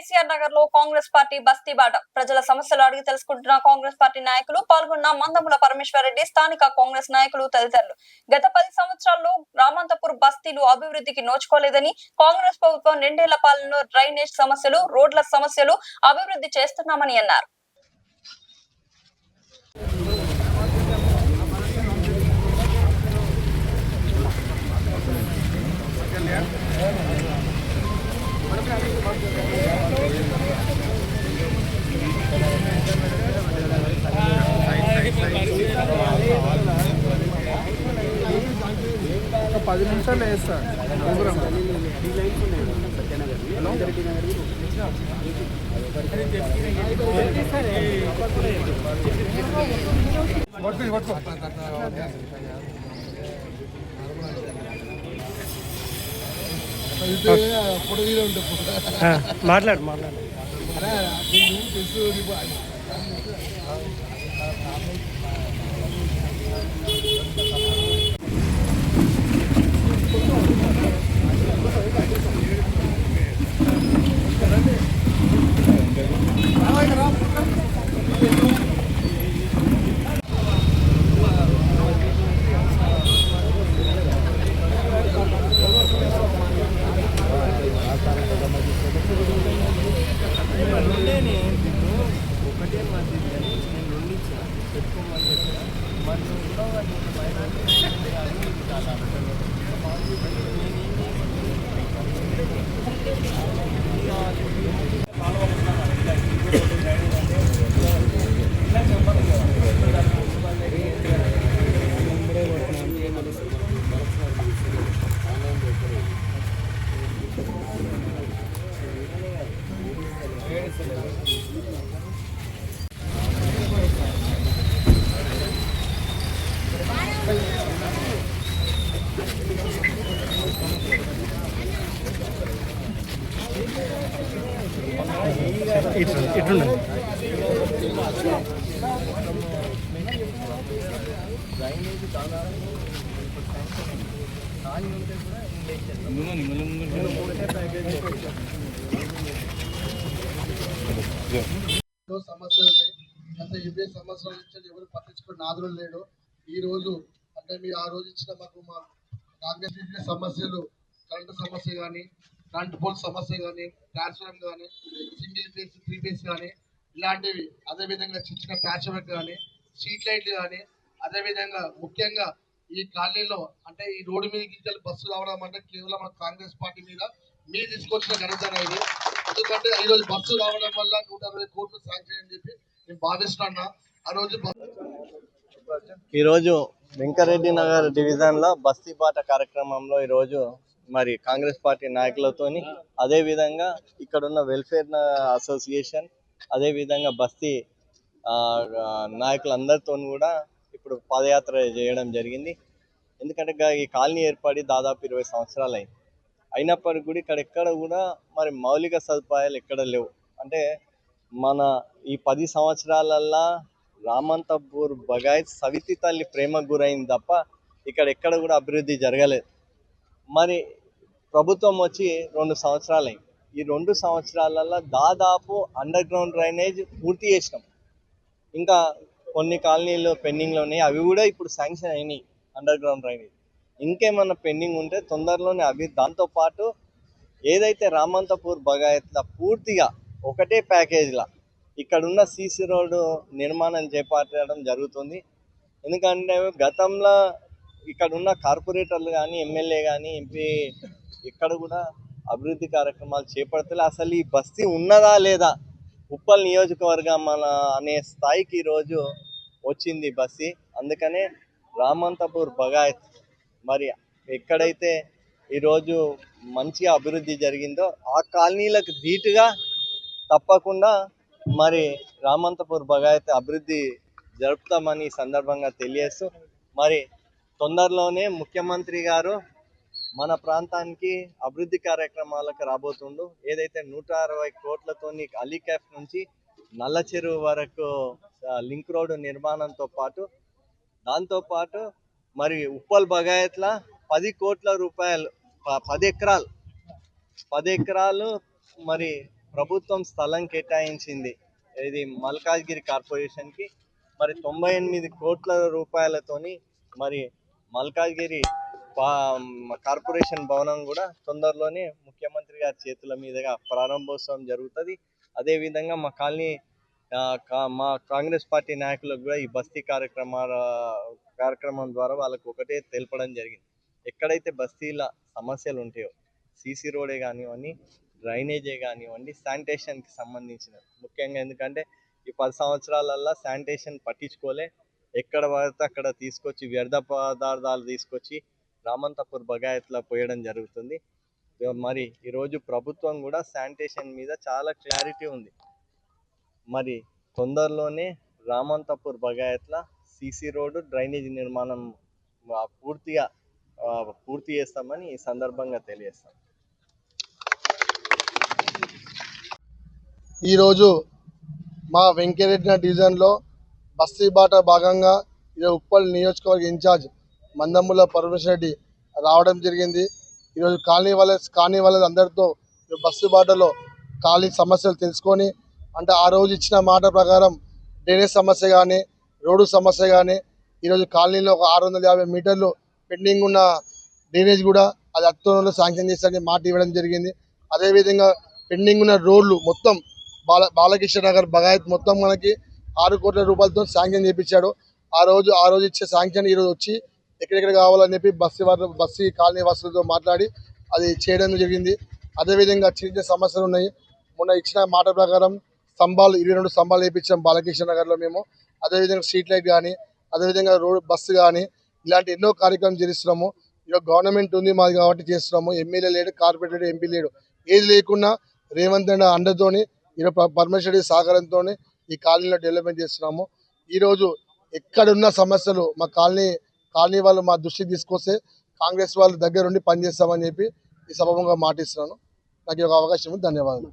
కేసీఆర్ నగర్ లో కాంగ్రెస్ పార్టీ బస్తీ బాట ప్రజల సమస్యలు అడిగి తెలుసుకుంటున్న కాంగ్రెస్ పార్టీ నాయకులు పాల్గొన్న మందముల పరమేశ్వర్ రెడ్డి స్థానిక కాంగ్రెస్ నాయకులు తదితరులు. గత 10 సంవత్సరాల్లో రామంతపూర్ బస్తీలు అభివృద్ధికి నోచుకోలేదని, కాంగ్రెస్ ప్రభుత్వం 2 ఏళ్ల పాలనలో డ్రైనేజ్ సమస్యలు, రోడ్ల సమస్యలు అభివృద్ధి చేస్తున్నామని అన్నారు. ఒక 10 నిమిషాలు వేస్తా మాట్లాడు ఇట్లుండే సమస్యలు గత 20 సంవత్సరాల నుంచి ఎవరు పట్టించుకుని నాదులు లేడు. ఈ రోజు అంటే మీరు ఆ రోజు ఇచ్చిన మాకు మా కాంగ్రెస్ సమస్యలు, కరెంటు సమస్య కానీ, కరెంట్ పోల్ సమస్య కానీ, ట్రాన్స్ఫార్మర్ కానీ, సింగిల్ ఫేస్ 3 ఫేస్ కానీ ఇలాంటివి, అదేవిధంగా చిన్న ప్యాచ్ వర్క్ కానీ, స్ట్రీట్ లైట్లు కానీ, అదేవిధంగా ముఖ్యంగా ఈ కాలనీలో అంటే ఈ రోడ్డు మీద బస్సు రావడం అంటే కేవలం మన కాంగ్రెస్ పార్టీ మీద మీరు తీసుకొచ్చిన ఘనత ఇది. ఎందుకంటే ఈరోజు బస్సు రావడం వల్ల 160 కోట్లు శాంక్షన్ అని చెప్పి నేను భావిస్తున్నా. ఈరోజు వెంకరెడ్డి నగర్ డివిజన్లో బస్తీ బాట కార్యక్రమంలో ఈరోజు మరి కాంగ్రెస్ పార్టీ నాయకులతోని, అదేవిధంగా ఇక్కడున్న వెల్ఫేర్ అసోసియేషన్, అదేవిధంగా బస్తీ నాయకులందరితో కూడా ఇప్పుడు పాదయాత్ర చేయడం జరిగింది. ఎందుకంటే ఈ కాలనీ ఏర్పడి దాదాపు 20 సంవత్సరాలు అయింది. అయినప్పటికీ కూడా ఎక్కడ కూడా మరి మౌలిక సదుపాయాలు ఎక్కడ లేవు. అంటే మన ఈ 10 సంవత్సరాలల్లా రామంతపూర్ బగాయత్ సవితి తల్లి ప్రేమకు గురైంది తప్ప ఎక్కడ కూడా అభివృద్ధి జరగలేదు. మరి ప్రభుత్వం వచ్చి 2 సంవత్సరాలు అయింది. ఈ 2 సంవత్సరాలల్లో దాదాపు అండర్ గ్రౌండ్ డ్రైనేజ్ పూర్తి చేసినాం. ఇంకా కొన్ని కాలనీలు పెండింగ్లో ఉన్నాయి, అవి కూడా ఇప్పుడు శాంక్షన్ అయినాయి అండర్ గ్రౌండ్ డ్రైనేజ్. ఇంకేమన్నా పెండింగ్ ఉంటే తొందరలోనే అవి, దాంతోపాటు ఏదైతే రామంతపూర్ బగాయత్ల పూర్తిగా ఒకటే ప్యాకేజ్లా ఇక్కడున్న సీసీ రోడ్డు నిర్మాణం చేపట్టడం జరుగుతుంది. ఎందుకంటే గతంలో ఇక్కడున్న కార్పొరేటర్లు కానీ, ఎమ్మెల్యే కానీ, ఎంపీ ఇక్కడ కూడా అభివృద్ధి కార్యక్రమాలు చేపడతలే. అసలు ఈ బస్తీ ఉన్నదా లేదా, ఉప్పల్ నియోజకవర్గం మన అనే స్థాయికి ఈరోజు వచ్చింది బస్తీ. అందుకనే రామంతపూర్ బగాయత్ మరి ఎక్కడైతే ఈరోజు మంచిగా అభివృద్ధి జరిగిందో ఆ కాలనీలకు ధీటుగా తప్పకుండా మరి రామంతపూర్ బగాయత్ అభివృద్ధి జరుపుతామని సందర్భంగా తెలియజేస్తూ, మరి తొందరలోనే ముఖ్యమంత్రి గారు మన ప్రాంతానికి అభివృద్ధి కార్యక్రమాలకు రాబోతుండు. ఏదైతే 160 కోట్లతోని అలీకాఫ్ నుంచి నల్ల చెరువు వరకు లింక్ రోడ్డు నిర్మాణంతో పాటు, దాంతోపాటు మరి ఉప్పల్ బగాయత్ల 10 కోట్ల రూపాయలు 10 ఎకరాలు మరి ప్రభుత్వం స్థలం కేటాయించింది ఇది మల్కాజ్గిరి కార్పొరేషన్కి. మరి 98 కోట్ల రూపాయలతోని మరి మల్కాజ్గిరి కార్పొరేషన్ భవనం కూడా తొందరలోనే ముఖ్యమంత్రి గారి చేతుల మీదుగా ప్రారంభోత్సవం జరుగుతుంది. అదేవిధంగా మా కాలనీ మా కాంగ్రెస్ పార్టీ నాయకులకు కూడా ఈ బస్తీ కార్యక్రమం ద్వారా వాళ్ళకు ఒకటే తెలపడం జరిగింది. ఎక్కడైతే బస్తీల సమస్యలు ఉంటాయో సీసీ రోడే కానివ్వండి, డ్రైనేజే కానివ్వండి, శానిటేషన్కి సంబంధించిన ముఖ్యంగా, ఎందుకంటే ఈ 10 సంవత్సరాలల్లో శానిటేషన్ పట్టించుకోలే. ఎక్కడ పడితే అక్కడ తీసుకొచ్చి వ్యర్థ పదార్థాలు తీసుకొచ్చి రామంతపూర్ బగాయత్లో పోయడం జరుగుతుంది. మరి ఈరోజు ప్రభుత్వం కూడా శానిటేషన్ మీద చాలా క్లారిటీ ఉంది. మరి తొందరలోనే రామంతపూర్ బగాయత్లో సీసీ రోడ్డు, డ్రైనేజీ నిర్మాణం పూర్తి చేస్తామని ఈ సందర్భంగా తెలియజేస్తాం. ఈరోజు మా వెంకరెడ్డి డివిజన్లో బస్తీ బాట భాగంగా ఉప్పల్ నియోజకవర్గ ఇన్ఛార్జ్ మందముల పరమేశ్వర్ రెడ్డి రావడం జరిగింది. ఈరోజు కాలనీ వాళ్ళ అందరితో బస్తీ బాటలో ఖాళీ సమస్యలు తెలుసుకొని, అంటే ఆ రోజు ఇచ్చిన మాట ప్రకారం డ్రైనేజ్ సమస్య కానీ, రోడ్డు సమస్య కానీ, ఈరోజు కాలనీలో ఒక 650 మీటర్లు పెండింగ్ ఉన్న డ్రైనేజ్ కూడా అది అక్టోబర్లో శాంక్షన్ చేస్తారని మాట ఇవ్వడం జరిగింది. అదేవిధంగా పెండింగ్ ఉన్న రోడ్లు మొత్తం బాలకృష్ణ నగర్ బగాయత్ మొత్తం మనకి 6 కోట్ల రూపాయలతో శాంక్షన్ చేయించాడు. ఆ రోజు ఇచ్చే శాంక్షన్ ఈరోజు వచ్చి ఎక్కడెక్కడ కావాలని చెప్పి బస్సీ కాలనీ వాసులతో మాట్లాడి అది చేయడం జరిగింది. అదేవిధంగా చిన్న సమస్యలు ఉన్నాయి. మొన్న ఇచ్చిన మాట ప్రకారం 22 స్తంభాలు వేయించాం బాలకృష్ణ నగర్లో మేము. అదేవిధంగా స్ట్రీట్ లైట్ కానీ, అదేవిధంగా రోడ్ బస్సు కానీ, ఇలాంటి ఎన్నో కార్యక్రమం చేస్తున్నాము. ఈరోజు గవర్నమెంట్ ఉంది మాది కాబట్టి చేస్తున్నాము. ఎమ్మెల్యే లేడు, కార్పొరేటర్ ఎంపీ లేడు, ఏది లేకున్నా రేవంత్ రెడ్డి అండతోని ఈరోజు పరమేశ్వర్ రెడ్డి సహకారంతో ఈ కాలనీలో డెవలప్మెంట్ చేస్తున్నాము. ఈరోజు ఎక్కడున్న సమస్యలు మా కాలనీ వాళ్ళు మా దృష్టికి తీసుకొస్తే కాంగ్రెస్ వాళ్ళ దగ్గర ఉండి పనిచేస్తామని చెప్పి ఈ సభముగా మాటిస్తున్నాను. నాకు ఈ అవకాశం ధన్యవాదాలు.